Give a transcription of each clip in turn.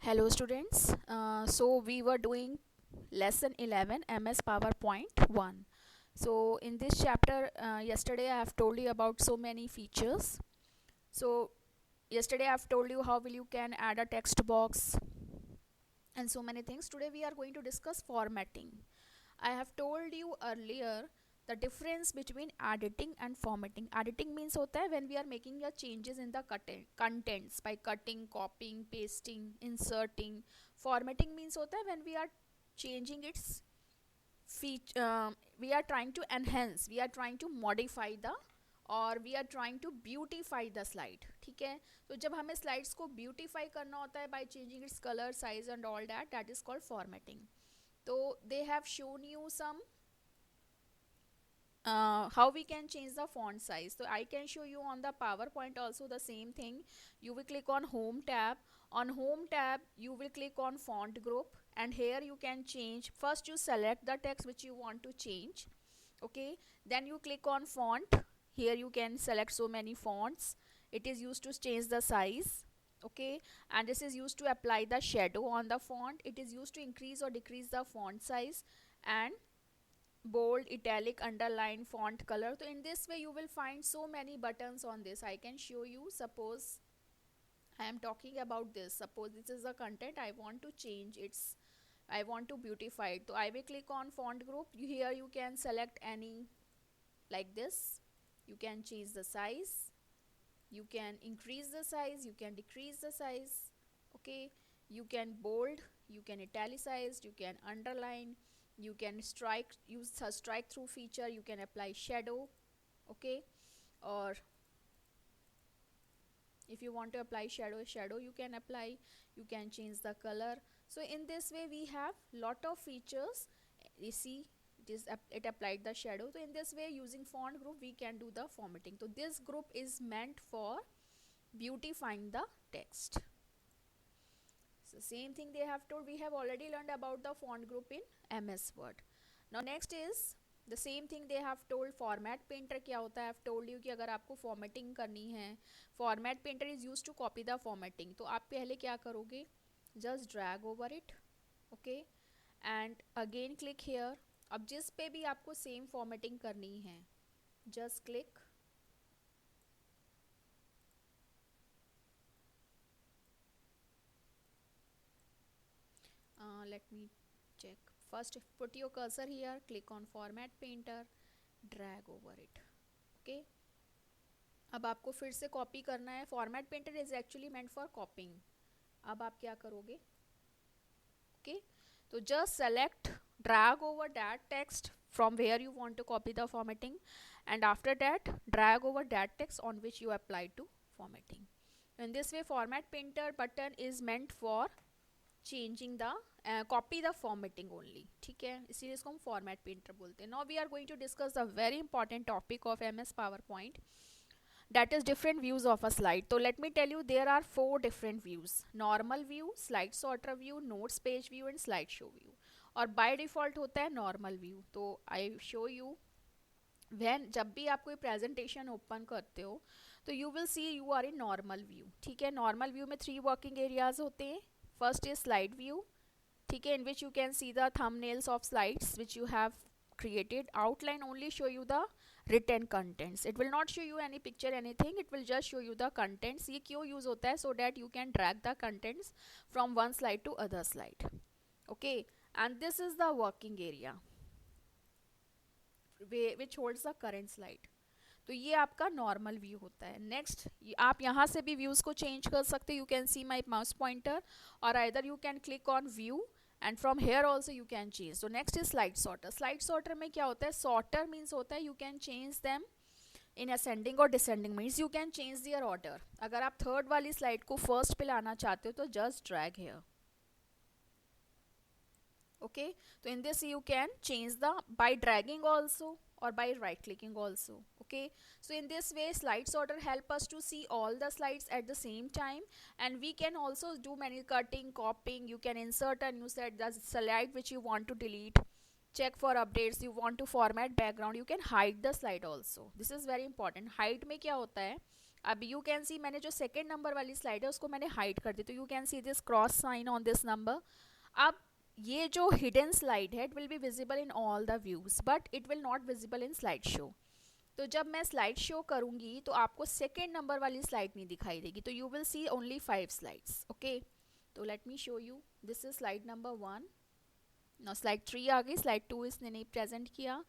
Hello students. So we were doing lesson 11 MS PowerPoint 1. So in this chapter yesterday I have told you about so many features. So yesterday I have told you how will you can add a text box and so many things. Today we are going to discuss formatting. I have told you earlier the difference between editing and formatting. Editing means होता है when we are making the changes in the contents by cutting, copying, pasting, inserting. Formatting means होता है when we are changing its we are trying to enhance, we are trying to modify the और we are trying to beautify the slide. ठीक है, तो जब हमें slides को beautify करना होता है by changing its colour, size and all that, that is called formatting. So they have shown you some how we can change the font size. So I can show you on the PowerPoint also the same thing. You will click on home tab. On home tab you will click on font group, and here you can change. First you select the text which you want to change. Okay, then you click on font. Here you can select so many fonts. It is used to change the size. Okay, and this is used to apply the shadow on the font. It is used to increase or decrease the font size, and bold, italic, underline, font color. So in this way you will find so many buttons on this. I can show you. Suppose I am talking about this. Suppose this is the content I want to change its, I want to beautify it. So I will click on font group. Here you can select any, like this. You can change the size, you can increase the size, you can decrease the size. Okay, you can bold, you can italicize, you can underline, you can strike, use a strike through feature, you can apply shadow. Okay, or if you want to apply shadow you can apply, you can change the color. So in this way we have lot of features. You see, it applied the shadow. So in this way, using font group we can do the formatting. So this group is meant for beautifying the text. So same thing they have told. We have already learned about the font group in MS Word. Now next is the same thing they have told. Format painter क्या होता है? I have told you कि अगर आपको formatting करनी है, format painter is used to copy the formatting. तो आप पहले क्या करोगे? Just drag over it. Okay, and again click here. अब जिस पे भी आपको सेम फॉर्मेटिंग करनी है, just click. Let me check. First put your cursor here, click on format painter, drag over it. Okay, अब आपको फिर से कॉपी करना है. Format painter is actually meant for copying. अब आप क्या करोगे? ओके, तो just select, drag over that text from where you want to copy the formatting, and after that drag over that text on which you apply to formatting. In this way format painter button is meant for changing the copy the formatting only. ठीक है, इसीलिए इसको हम format painter बोलते हैं. Now we are going to discuss the very important topic of MS PowerPoint, that is different views of a slide. So let me tell you, there are 4 different views: normal view, slide sorter view, notes page view and slideshow view. और by default होता है normal view. तो I show you when, जब भी आप कोई presentation open करते हो तो you will see you are in normal view. ठीक है, नॉर्मल व्यू में 3 वर्किंग एरियाज होते हैं. First is slide view. ठीक है, in which you can see the thumbnails of slides which you have created. Outline only show you the written contents. It will not show you any picture anything, it will just show you the contents. ये क्यों use होता है? So that you can drag the contents from one slide to other slide. Okay, and this is the working area which holds the current slide. तो ये आपका normal view होता है. Next, आप यहाँ से भी व्यूज़ को चेंज कर सकते. You can see my mouse pointer, और either you can click on view and from here also you can change. तो next is slide sorter. Slide sorter में क्या होता है? सॉर्टर मीन्स होता है you can change them in ascending और descending, means you can change their order. अगर आप थर्ड वाली स्लाइड को फर्स्ट पे लाना चाहते हो तो just drag here. Okay, so in this you can change the by dragging also or by right clicking also. Okay, so in this way slide sorter help us to see all the slides at the same time, and we can also do many cutting, copying. You can insert a new slide, the slide which you want to delete, check for updates. You want to format background, you can hide the slide also. This is very important. Hide में क्या होता है? अब you can सी मैंने जो second number वाली slide है उसको मैंने हाइड कर दी, तो you can see this cross sign on this number. अब ये जो हिडन स्लाइड है it will be visible in all the views but it will not visible in slide show. तो जब मैं स्लाइड शो करूंगी तो आपको सेकेंड नंबर वाली स्लाइड नहीं दिखाई देगी, तो you will see only 5 slides. Okay, तो let me show you. This is slide number 1. ना स्लाइड 3 आ गई, स्लाइड 2 इसने नहीं प्रेजेंट किया,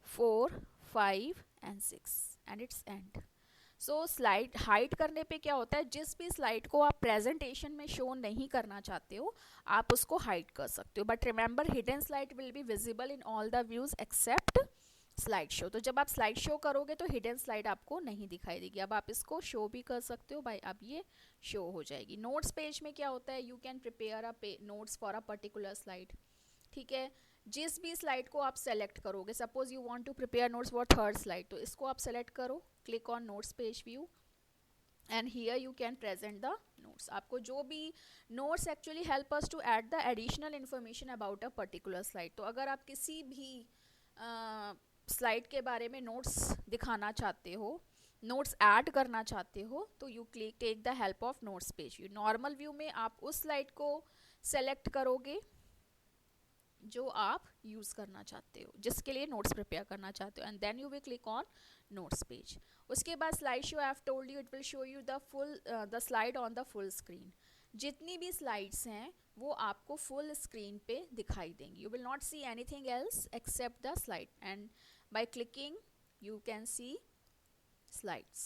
4, 5 and 6 and it's and. So slide hide करने पे क्या होता है, जिस भी स्लाइड को आप प्रेजेंटेशन में शो नहीं करना चाहते हो आप उसको हाइड कर सकते हो. But remember hidden slide will be visible in all the views except slide show. तो जब आप स्लाइड शो करोगे तो हिडन स्लाइड आपको नहीं दिखाई देगी. अब आप इसको शो भी कर सकते हो भाई, अब ये शो हो जाएगी. नोट्स पेज में क्या होता है, you can prepare a notes for a particular slide. ठीक है, जिस भी स्लाइड को आप सेलेक्ट करोगे, suppose you want to prepare notes for third slide, तो इसको आप सेलेक्ट करो, click on notes page view and here you can present the notes. आपको जो भी notes actually help us to add the additional information about a particular slide. तो अगर आप किसी भी स्लाइड के बारे में नोट्स दिखाना चाहते हो, नोट्स ऐड करना चाहते हो, तो you click take the help of notes page view. Normal view में आप उस स्लाइड को सेलेक्ट करोगे जो आप यूज करना चाहते हो, जिसके लिए नोट्स प्रिपेयर करना चाहते हो, and then you will click on notes page. उसके बाद slide show, I have told you it will show you the slide on the full screen. जितनी भी स्लाइड्स हैं वो आपको फुल स्क्रीन पे दिखाई देंगी. You will not see anything else except the slide, and by clicking you can see slides.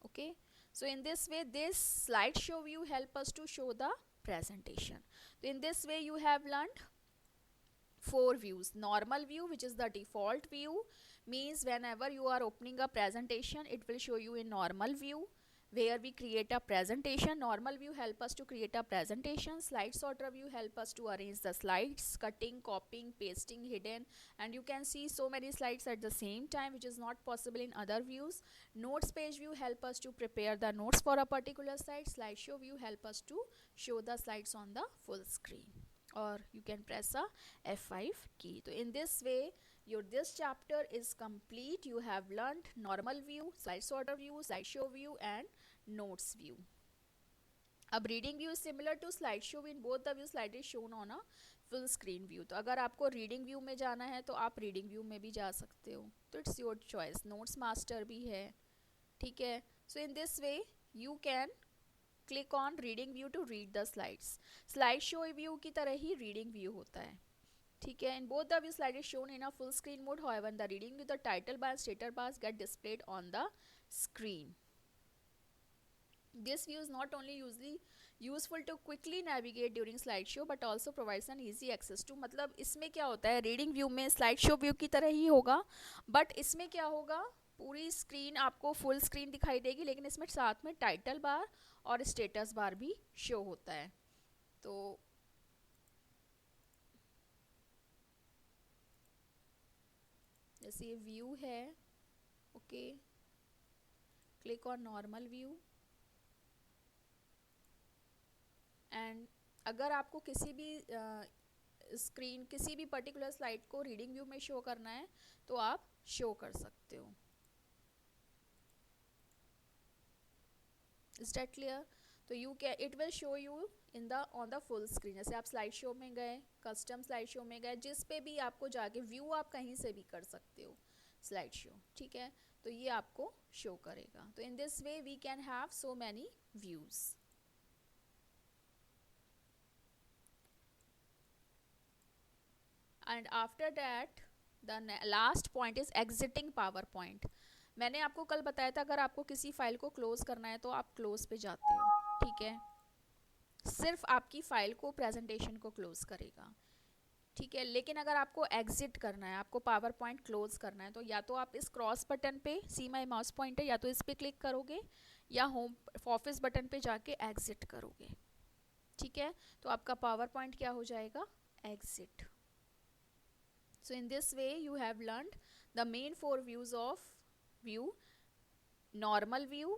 Okay, so in this way this slideshow view help us to show the presentation. So in this way you have learned 4 views. Normal view, which is the default view, means whenever you are opening a presentation it will show you in normal view where we create a presentation. Normal view help us to create a presentation. Slide sorter view help us to arrange the slides, cutting, copying, pasting, hidden, and you can see so many slides at the same time, which is not possible in other views. Notes page view help us to prepare the notes for a particular slide. Slideshow view help us to show the slides on the full screen, or you can press a F5 key. So in this way your this chapter is complete. You have learned normal view, slide sorter view, slideshow view and notes view. अब reading view similar to slide show. In both the view slide is shown on a full screen view. तो अगर आपको reading view में जाना है तो आप reading view में भी जा सकते हो, तो it's your choice. Notes master भी है, ठीक है. So in this way you can click on reading view to read the slides. Slide show view की तरह ही रीडिंग व्यू होता है, ठीक है. In both the view slide is shown in a full screen mode. However the reading view, the title bar, status bars get displayed on the screen. This view is not only useful to quickly navigate during slideshow but also provides an easy access to. मतलब इसमें क्या होता है, reading view में slide show view की तरह ही होगा, but इसमें क्या होगा, पूरी स्क्रीन आपको फुल स्क्रीन दिखाई देगी, लेकिन इसमें साथ में टाइटल बार और स्टेटस बार भी शो होता है. तो जैसे ये व्यू है, okay, click on normal view. And अगर आपको किसी भी स्क्रीन किसी भी पर्टिकुलर स्लाइड को रीडिंग व्यू में शो करना है तो आप शो कर सकते हो. Is that clear? तो you can it will show you in the on the full screen. जैसे आप स्लाइड शो में गए, कस्टम स्लाइड शो में गए, जिस पे भी आपको जाके व्यू आप कहीं से भी कर सकते हो स्लाइड शो, ठीक है. तो ये आपको शो करेगा. तो in this way we can have so many views. And after that the last point is exiting PowerPoint. मैंने आपको कल बताया था अगर आपको किसी फाइल को क्लोज करना है तो आप क्लोज पे जाते हो, ठीक है. सिर्फ आपकी फाइल को, प्रेजेंटेशन को क्लोज करेगा, ठीक है. लेकिन अगर आपको एग्जिट करना है, आपको पावर पॉइंट क्लोज करना है, तो या तो आप इस क्रॉस बटन पे, सी माई माउस पॉइंटर, या तो इस पे क्लिक करोगे या होम ऑफिस बटन पे जाके एग्जिट करोगे, ठीक है. तो आपका पावर पॉइंट क्या हो जाएगा, exit. So in this way you have learned the main 4 views of view. Normal view,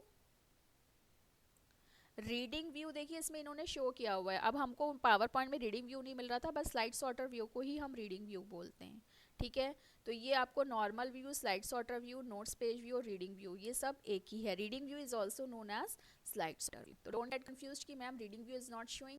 reading view. देखिए इसमें इन्होंने शो किया हुआ है. अब हमको पावर पॉइंट में रीडिंग व्यू नहीं मिल रहा था, बस स्लाइड सॉर्टर व्यू को ही हम रीडिंग व्यू बोलते हैं, ठीक है। तो ये आपको normal view, slide sorter view, notes page view और रीडिंग व्यू, ये सब एक ही है। Reading view is also known as slide sorter view. तो डोंट गेट कंफ्यूज कि ma'am reading view is not showing,